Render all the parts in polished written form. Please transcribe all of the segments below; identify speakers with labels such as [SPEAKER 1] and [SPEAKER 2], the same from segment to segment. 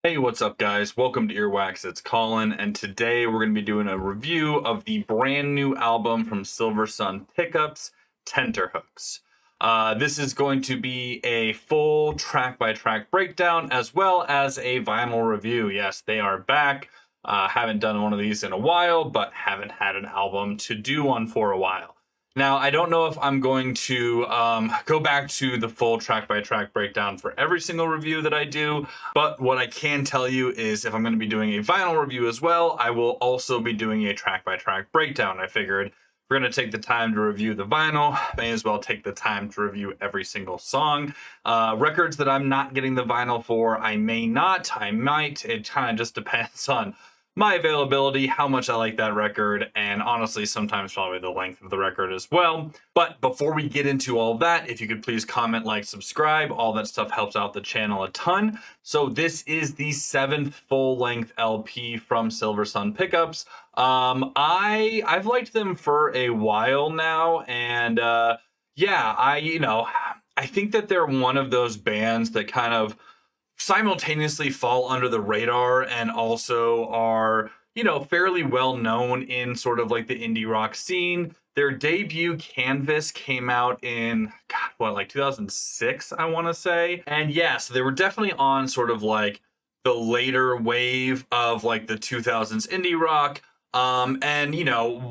[SPEAKER 1] Hey, what's up, guys? Welcome to Earwax. It's Colin, and today we're going to be doing a review of the brand new album from Silversun Pickups, Tenterhooks. This is going to be a full track-by-track breakdown as well as a vinyl review. Yes, they are back. Haven't done one of these in a while, but haven't had an album to do one for a while. Now, I don't know if I'm going to go back to the full track-by-track breakdown for every single review that I do, but what I can tell you is if I'm going to be doing a vinyl review as well, I will also be doing a track-by-track breakdown. I figured if we're going to take the time to review the vinyl, may as well take the time to review every single song. Records that I'm not getting the vinyl for, I may not, I might. It kind of just depends on my availability, how much I like that record, and honestly, sometimes probably the length of the record as well. But before we get into all that, if you could please comment, like, subscribe, all that stuff helps out the channel a ton. So this is the 7th full-length LP from Silversun Pickups. I've liked them for a while now, and yeah, I think that they're one of those bands that kind of simultaneously fall under the radar and also are, fairly well known in sort of like the indie rock scene. Their debut Canvas came out in, like 2006, I want to say. And yeah, so they were definitely on sort of like the later wave of like the 2000s indie rock. And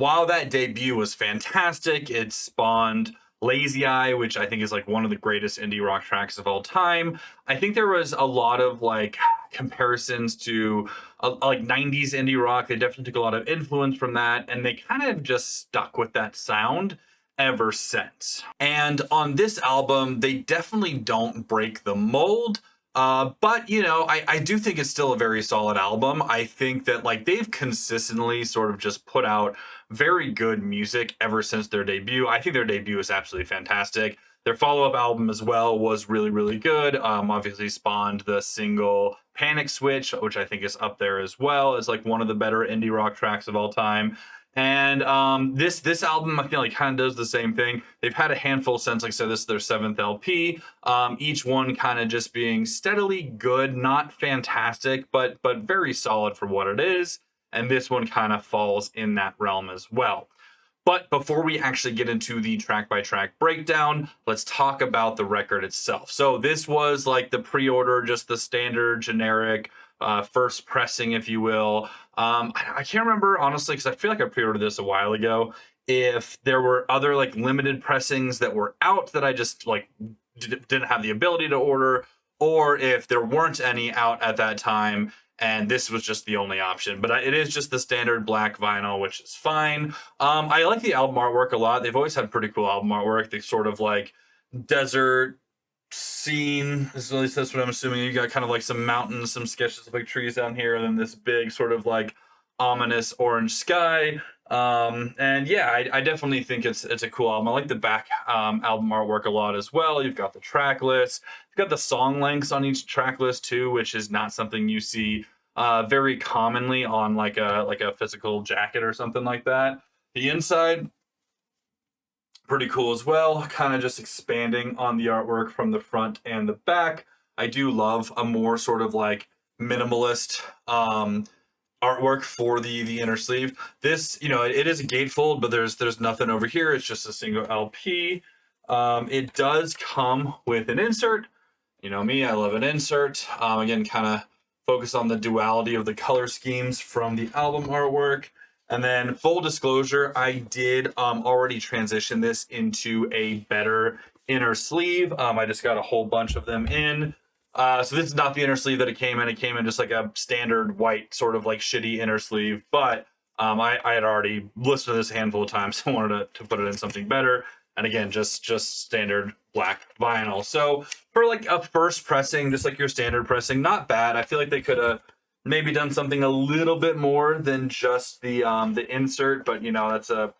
[SPEAKER 1] while that debut was fantastic, it spawned Lazy Eye, which I think is like one of the greatest indie rock tracks of all time. I think there was a lot of like comparisons to like 90s indie rock. They definitely took a lot of influence from that, and they kind of just stuck with that sound ever since. And on this album, they definitely don't break the mold. But I do think it's still a very solid album. I think that like they've consistently sort of just put out very good music ever since their debut. I think their debut is absolutely fantastic. Their follow-up album as well was really, really good. Obviously spawned the single Panic Switch, which I think is up there as well as like one of the better indie rock tracks of all time. And this album, I feel like kind of does the same thing. They've had a handful since, like I said, this is their 7th LP. Each one kind of just being steadily good, not fantastic, but very solid for what it is. And this one kind of falls in that realm as well. But before we actually get into the track-by-track breakdown, let's talk about the record itself. So this was like the pre-order, just the standard generic first pressing, if you will. I can't remember, honestly, because I feel like I pre-ordered this a while ago, if there were other like limited pressings that were out that I just like didn't have the ability to order, or if there weren't any out at that time and this was just the only option. But it is just the standard black vinyl, which is fine. I like the album artwork a lot. They've always had pretty cool album artwork. They sort of like desert scene, at least that's what I'm assuming. You got kind of like some mountains, some sketches of like trees down here, and then this big sort of like ominous orange sky. And yeah, I definitely think it's a cool album. I like the back album artwork a lot as well. You've got the track list, you've got the song lengths on each track list too, which is not something you see very commonly on like a physical jacket or something like that. The inside, pretty cool as well, kind of just expanding on the artwork from the front and the back. I do love a more sort of like minimalist artwork for the inner sleeve. This, it is a gatefold, but there's nothing over here. It's just a single LP. It does come with an insert. You know me, I love an insert. Again, kind of focus on the duality of the color schemes from the album artwork. And then full disclosure, I did already transition this into a better inner sleeve. I just got a whole bunch of them in. So this is not the inner sleeve that it came in. It came in just like a standard white sort of like shitty inner sleeve. But I had already listened to this a handful of times. So I wanted to put it in something better. And again, just standard black vinyl. So for like a first pressing, just like your standard pressing, not bad. I feel like they could have maybe done something a little bit more than just the insert, but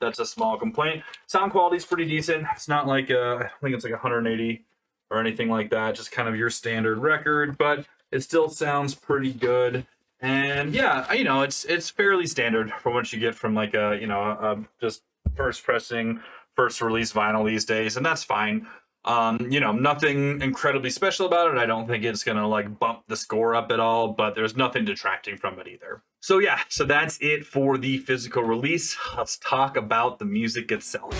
[SPEAKER 1] that's a small complaint. Sound quality is pretty decent. It's not like I think it's like 180 or anything like that, just kind of your standard record, but it still sounds pretty good. And yeah, it's fairly standard for what you get from like a just first pressing, first release vinyl these days, and that's fine. Nothing incredibly special about it. I don't think it's gonna like bump the score up at all, but there's nothing detracting from it either. So yeah, so that's it for the physical release. Let's talk about the music itself.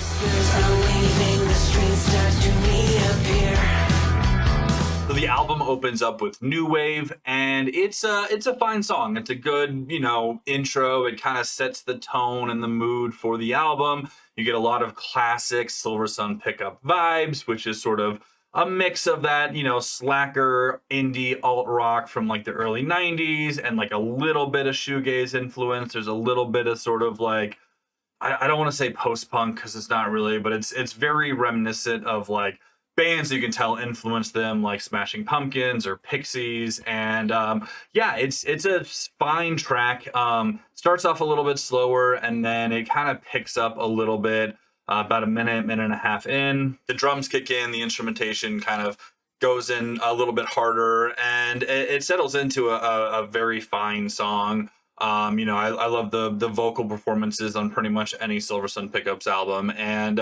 [SPEAKER 1] So the album opens up with New Wave, and it's a fine song. It's a good, intro. It kind of sets the tone and the mood for the album. You get a lot of classic Silversun Pickup vibes, which is sort of a mix of that, slacker indie alt rock from like the early 90s and like a little bit of shoegaze influence. There's a little bit of sort of like I don't want to say post-punk because it's not really, but it's very reminiscent of like bands you can tell influenced them, like Smashing Pumpkins or Pixies. And yeah, it's a fine track. Starts off a little bit slower, and then it kind of picks up a little bit about a minute and a half in. The drums kick in, the instrumentation kind of goes in a little bit harder, and it settles into a very fine song. I love the vocal performances on pretty much any Silversun Pickups album, and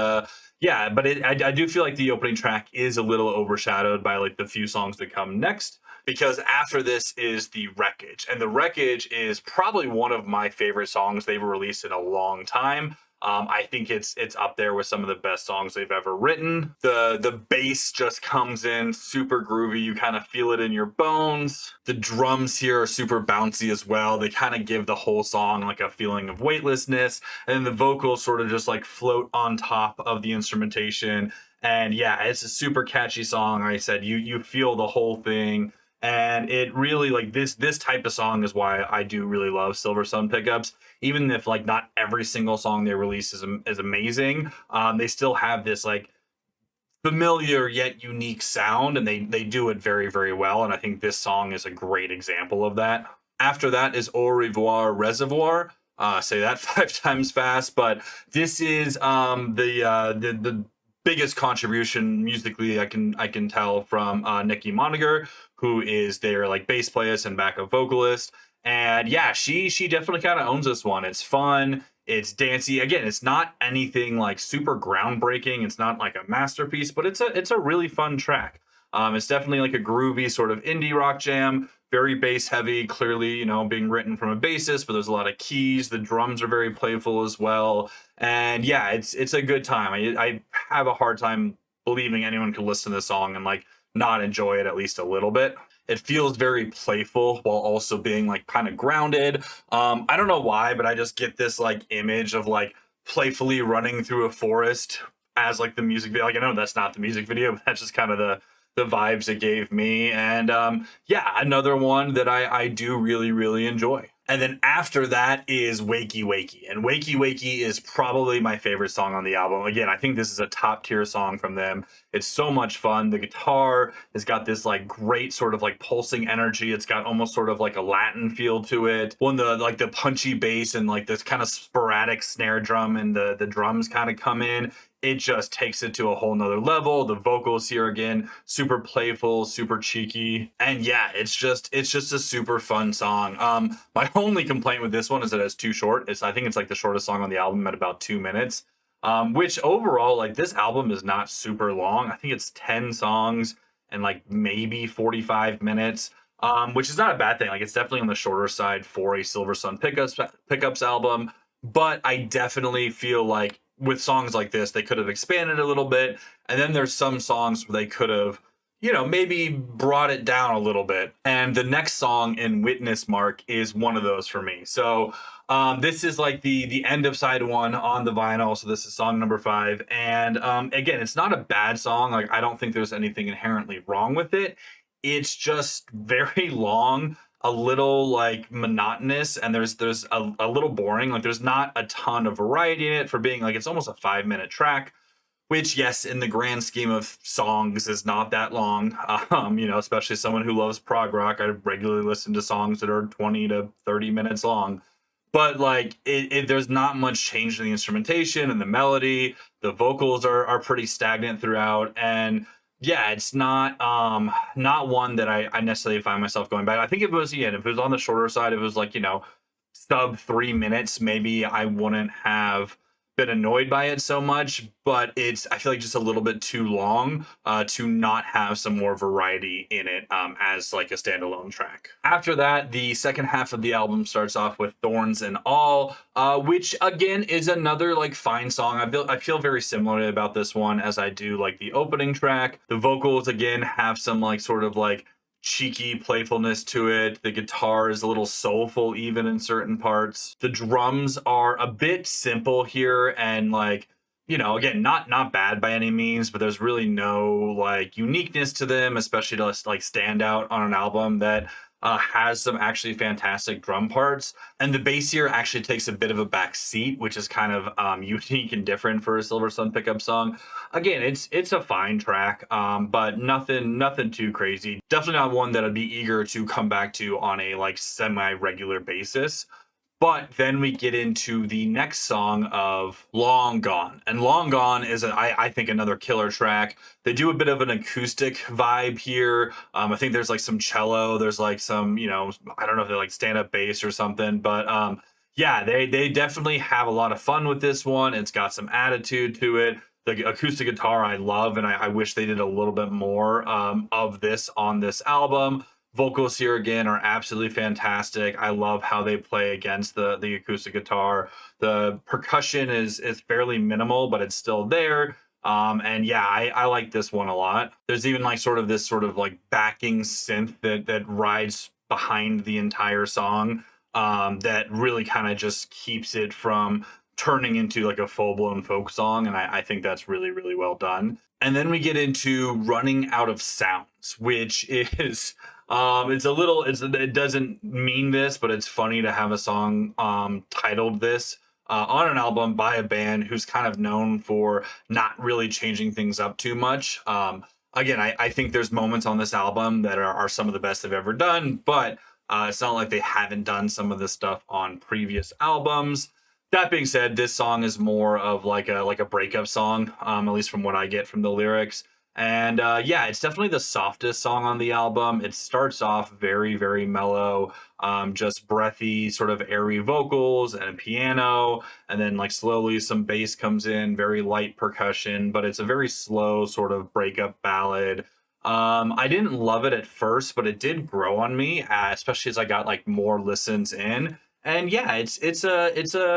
[SPEAKER 1] yeah, but I do feel like the opening track is a little overshadowed by like the few songs that come next, because after this is The Wreckage, and The Wreckage is probably one of my favorite songs they've released in a long time. I think it's up there with some of the best songs they've ever written. The bass just comes in super groovy. You kind of feel it in your bones. The drums here are super bouncy as well. They kind of give the whole song like a feeling of weightlessness. And then the vocals sort of just like float on top of the instrumentation. And yeah, it's a super catchy song. Like I said, you feel the whole thing. And it really like this type of song is why I do really love Silversun Pickups. Even if like not every single song they release is amazing, they still have this like familiar yet unique sound, and they do it very, very well. And I think this song is a great example of that. After that is Au Revoir Reservoir. Say that 5 times fast, but this is the biggest contribution musically I can tell from Nikki Moniger, who is their like bass playist and backup vocalist. And yeah, she definitely kind of owns this one. It's fun, it's dancey. Again, it's not anything like super groundbreaking. It's not like a masterpiece, but it's a really fun track. It's definitely like a groovy sort of indie rock jam, very bass heavy, clearly, being written from a bassist, but there's a lot of keys. The drums are very playful as well. And yeah, it's a good time. I have a hard time believing anyone could listen to this song and like not enjoy it at least a little bit. It feels very playful while also being like kind of grounded. I don't know why, but I just get this like image of like playfully running through a forest as like the music video. Like I know that's not the music video, but that's just kind of the vibes it gave me. And yeah, another one that I do really, really enjoy. And then after that is Wakey Wakey. And Wakey Wakey is probably my favorite song on the album. Again, I think this is a top tier song from them. It's so much fun. The guitar has got this like great sort of like pulsing energy. It's got almost sort of like a Latin feel to it. When the punchy bass and like this kind of sporadic snare drum and the drums kind of come in, it just takes it to a whole nother level. The vocals here again, super playful, super cheeky. And yeah, it's just a super fun song. My only complaint with this one is that it's too short. I think it's like the shortest song on the album at about 2 minutes. Which overall, like this album is not super long. I think it's 10 songs and like maybe 45 minutes. Which is not a bad thing. Like it's definitely on the shorter side for a Silversun Pickups album. But I definitely feel like with songs like this, they could have expanded a little bit. And then there's some songs where they could have, maybe brought it down a little bit. And the next song in Witness Mark is one of those for me. So this is like the end of side 1 on the vinyl. So this is song number 5. And again, it's not a bad song. Like I don't think there's anything inherently wrong with it. It's just very long, a little like monotonous, and there's a little boring. Like there's not a ton of variety in it for being like it's almost a 5-minute track, which yes, in the grand scheme of songs is not that long. Especially someone who loves prog rock, I regularly listen to songs that are 20 to 30 minutes long. But like there's not much change in the instrumentation and the melody. The vocals are pretty stagnant throughout, and yeah, it's not one that I necessarily find myself going back. I think if it was on the shorter side, if it was like, sub 3 minutes, maybe I wouldn't have been annoyed by it so much, but it's, I feel like, just a little bit too long to not have some more variety in it as like a standalone track. After that, the second half of the album starts off with Thorns and All, which again is another like fine song. I feel very similarly about this one as I do like the opening track. The vocals again have some like sort of like cheeky playfulness to it. The guitar is a little soulful even in certain parts. The drums are a bit simple here and like, you know, again, not bad by any means, but there's really no like uniqueness to them, especially to like stand out on an album that has some actually fantastic drum parts. And the bass here actually takes a bit of a back seat, which is kind of unique and different for a Silversun Pickup song. Again, it's a fine track, but nothing too crazy. Definitely not one that I'd be eager to come back to on a like semi-regular basis. But then we get into the next song of Long Gone. And Long Gone is, I think, another killer track. They do a bit of an acoustic vibe here. I think there's like some cello. There's like some, you know, I don't know if they're like stand-up bass or something. But yeah, they definitely have a lot of fun with this one. It's got some attitude to it. The acoustic guitar I love, and I wish they did a little bit more of this on this album. Vocals here again are absolutely fantastic. I love how they play against the acoustic guitar. The percussion is fairly minimal, but it's still there. And yeah, I like this one a lot. There's even like sort of this sort of like backing synth that rides behind the entire song that really kind of just keeps it from turning into like a full-blown folk song. And I think that's really, really well done. And then we get into Running Out of Sounds, which is it's a little it doesn't mean this, but it's funny to have a song titled this on an album by a band who's kind of known for not really changing things up too much. Again, I think there's moments on this album that are some of the best they've ever done, but it's not like they haven't done some of this stuff on previous albums. That being said, this song is more of like a breakup song, at least from what I get from the lyrics. And yeah, it's definitely the softest song on the album. It starts off very, very mellow, just breathy, sort of airy vocals and a piano. And then like slowly some bass comes in, very light percussion, but it's a very slow sort of breakup ballad. I didn't love it at first, but it did grow on me, especially as I got like more listens in. And yeah, it's a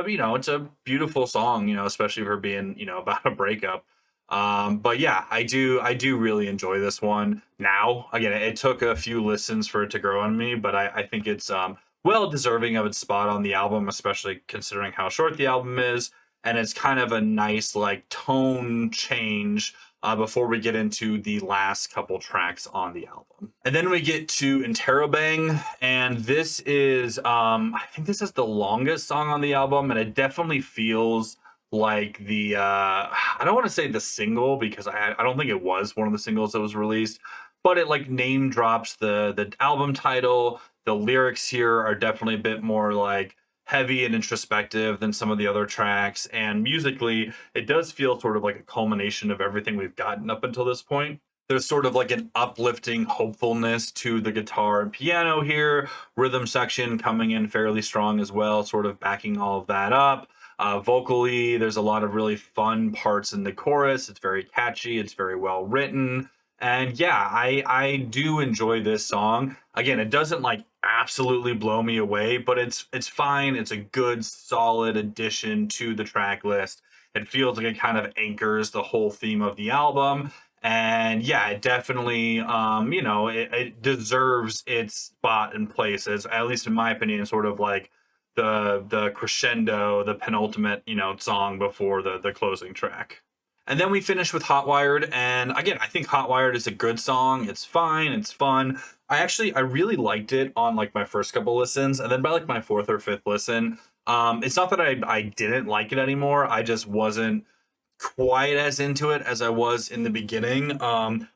[SPEAKER 1] you know, it's a beautiful song, you know, especially for being, you know, about a breakup. But yeah, I do really enjoy this one. Now, again, it took a few listens for it to grow on me, but I think it's well deserving of its spot on the album, especially considering how short the album is. And it's kind of a nice like tone change before we get into the last couple tracks on the album. And then we get to Interrobang, and this is I think this is the longest song on the album, and it definitely feels like the I don't want to say the single because I don't think it was one of the singles that was released, but it like name drops the album title. The lyrics here are definitely a bit more like heavy and introspective than some of the other tracks, and musically it does feel sort of like a culmination of everything we've gotten up until this point. There's sort of like an uplifting hopefulness to the guitar and piano here, rhythm section coming in fairly strong as well, sort of backing all of that up. Vocally, there's a lot of really fun parts in the chorus. It's very catchy. It's very well written. And yeah, I do enjoy this song. Again, it doesn't like absolutely blow me away, but it's fine. It's a good, solid addition to the track list. It feels like it kind of anchors the whole theme of the album. And yeah, it definitely you know, it deserves its spot and place as, at least in my opinion, sort of like the crescendo, the penultimate, you know, song before the closing track. And then we finish with Hotwired, and again, I think Hotwired is a good song. It's fine, it's fun. I really liked it on like my first couple listens, and then by like my fourth or fifth listen, it's not that I didn't like it anymore. I just wasn't quite as into it as I was in the beginning.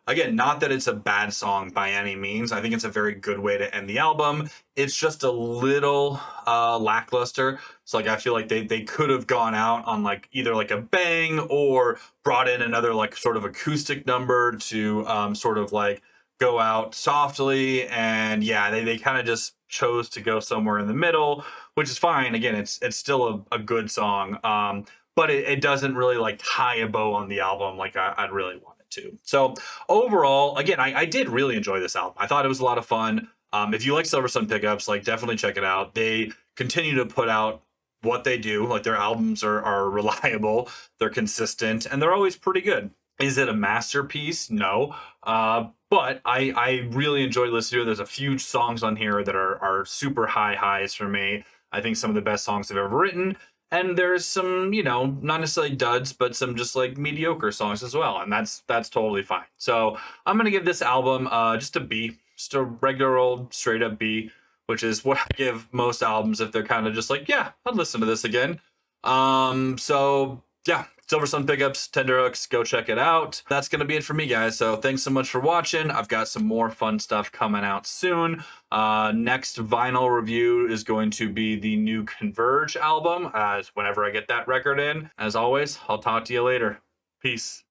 [SPEAKER 1] Again, not that it's a bad song by any means. I think it's a very good way to end the album. It's just a little lackluster. So like I feel like they could have gone out on like either like a bang or brought in another like sort of acoustic number to sort of like go out softly. And yeah, they kind of just chose to go somewhere in the middle, which is fine. Again, it's still a good song. but it doesn't really like tie a bow on the album like I'd really want it to. So overall, again, I did really enjoy this album. I thought it was a lot of fun. If you like Silversun Pickups, like definitely check it out. They continue to put out what they do. Like their albums are reliable, they're consistent, and they're always pretty good. Is it a masterpiece? No. But I really enjoy listening to it. There's a few songs on here that are super high highs for me. I think some of the best songs I've ever written. And there's some, you know, not necessarily duds, but some just like mediocre songs as well. And that's totally fine. So I'm gonna give this album just a B, just a regular old straight up B, which is what I give most albums if they're kind of just like, yeah, I'd listen to this again. So yeah, Silversun Pickups, Tenterhooks, go check it out. That's going to be it for me, guys. So thanks so much for watching. I've got some more fun stuff coming out soon. Next vinyl review is going to be the new Converge album, as whenever I get that record in. As always, I'll talk to you later. Peace.